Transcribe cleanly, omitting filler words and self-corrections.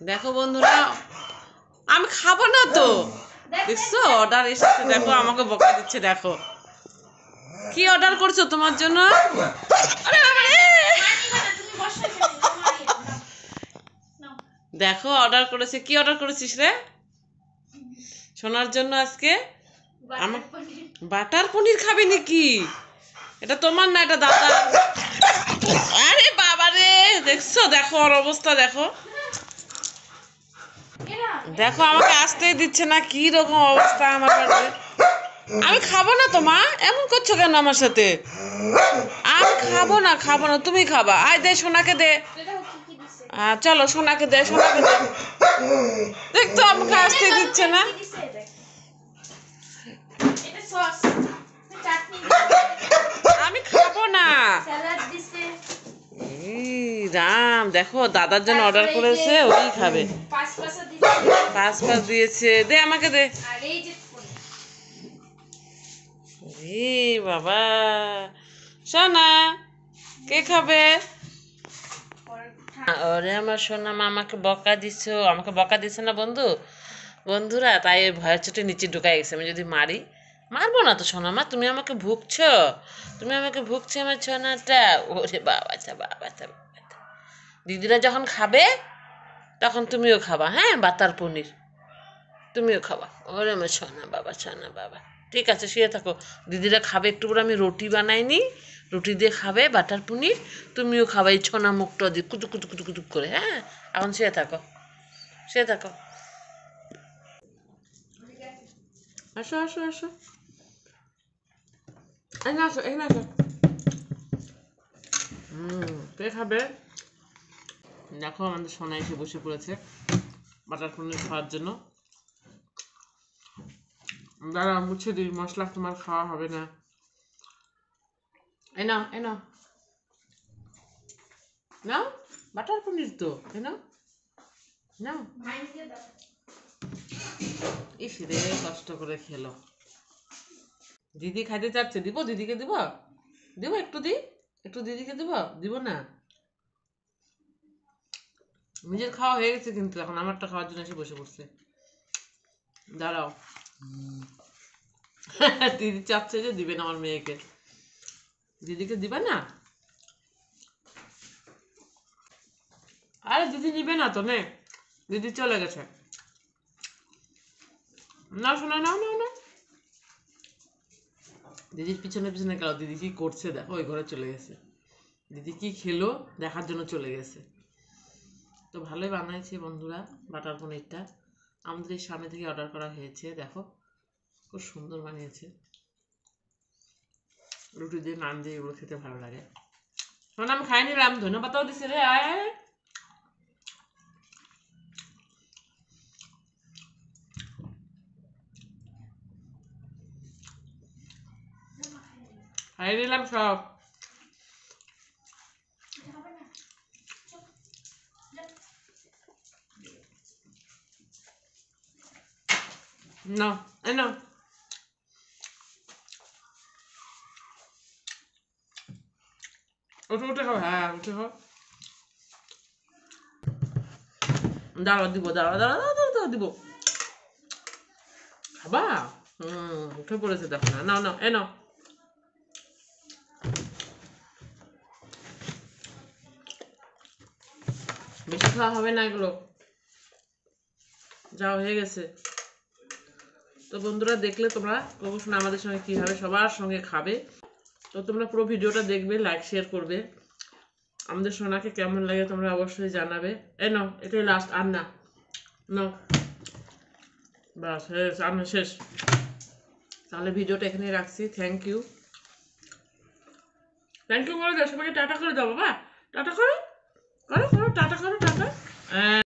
দেখো বন্ধুরা, আমি খাবো না তো। দেখছো অর্ডার এসেছে, দেখো আমাকে বকা দিচ্ছে। দেখো কি অর্ডার করছো তোমার জন্য। দেখো অর্ডার করেছে। কি অর্ডার করেছিস রে সোনার জন্য আজকে? আমার বাটার পনির খাবে নাকি? এটা তোমার না, এটা দাদা। আরে বাবা রে, দেখছো? দেখো ওর অবস্থা দেখো। দেখো আমাকে আসতেই দিচ্ছে না, কি রকম অবস্থা আমার বাড়িতে। আমি খাবো না তো মা, এমন করছো কেন আমার সাথে? আমি খাবো না, খাবো না, তুমি খাবা। আয় দে সোনাকে দে। চলো সোনাকে দে, সোনাকে দে। দেখতো আমাকে আসতে দিচ্ছে না। আমি খাবো না। রাম, দেখো দাদার জন্য অর্ডার করেছে, ওই খাবে। 5 দিয়েছে, দে আমাকে দে। বাবা সোনা, কে খাবে? ওরে আমার সোনা মা, আমাকে বকা দিচ্ছ। আমাকে বকা দিচ্ছে না বন্ধুরা, তাই ওই ভয়ের চোটে নিচে ঢুকাই গেছে। আমি যদি মারি, মারবো না তো সোনা মা। তুমি আমাকে ভুগছো, আমার সোনাটা। ওরে বাবাটা বাবাটা। দিদিরা যখন খাবে তখন তুমিও খাবা, হ্যাঁ? বাটার পনির তুমিও খাবা। ওরে আমার সোনা বাবা। ঠিক আছে, শুয়ে থাকো। দিদিরা খাবে একটু পরে। আমি রুটি বানাইনি, রুটি দিয়ে খাবে বাটার পনির। তুমিও খাবা এই ছোনা মুখটা দিয়ে কুচুক কুচুক কুচুক কুচুক করে। হ্যাঁ, এখন শুয়ে থাকো। আসো এখানে আসো। কে খাবে? দেখো আমাদের সোনা এসে বসে পড়েছে বাটার পনির খাওয়ার জন্য। দাঁড়া, মুছে দিই, মশলা তোমার খাওয়া হবে না। নাও বাটার পনির তো, নাও। ইস রে, কষ্ট করে খেলো। দিদি খাইতে চাচ্ছে, দিব দিদিকে? দিব একটু দিদিকে দিব না। নিজের খাওয়া হয়ে গেছে, কিন্তু এখন আমারটা খাওয়ার জন্য এসে বসে পড়ছে। দাঁড়াও। দিদি চাচ্ছে যে দিবে না আমার মেয়েকে। দিদিকে দিবে না? আরে দিদি নিবে না তো, নে। দিদি চলে গেছে। না শোনা, নাও। দিদির পিছনে গেল। দিদি কি করছে দেখো, ওই ঘরে চলে গেছে। দিদি কি খেলো দেখার জন্য চলে গেছে। তো ভালোই বানাইছে বন্ধুরা বাটার পনিরটা। আমাদের এই সামনে থেকে অর্ডার করা হয়েছে। দেখো খুব সুন্দর বানিয়েছে। রুটি দিয়ে, নান দিয়ে এগুলো খেতে ভালো লাগে। শোন, আমি খাই নিলাম, ধন্যবাদও দিছে রে। আয় খাই নিলাম সব। না উঠে খাও। হ্যাঁ, উঠে খাও। দাঁড়াও দিব, দাঁড়াও দিব। খাবা? উঠে পড়েছে দেখো না। নাও। বেশি খাওয়া হবে না এগুলো। যাও, হয়ে গেছে। তো বন্ধুরা, দেখলে তোমরা অবশ্যই আমাদের সঙ্গে কীভাবে সবার সঙ্গে খাবে। তো তোমরা পুরো ভিডিওটা দেখবে, লাইক শেয়ার করবে। আমাদের সোনাকে কেমন লাগে তোমরা অবশ্যই জানাবে। নাও, এটাই লাস্ট, আর না। নাও, বাস শেষ। তাহলে ভিডিওটা এখানেই রাখছি। থ্যাংক ইউ করে দাও সবাইকে। টাটা করে দাও বাবা। টাটা করো টাটা।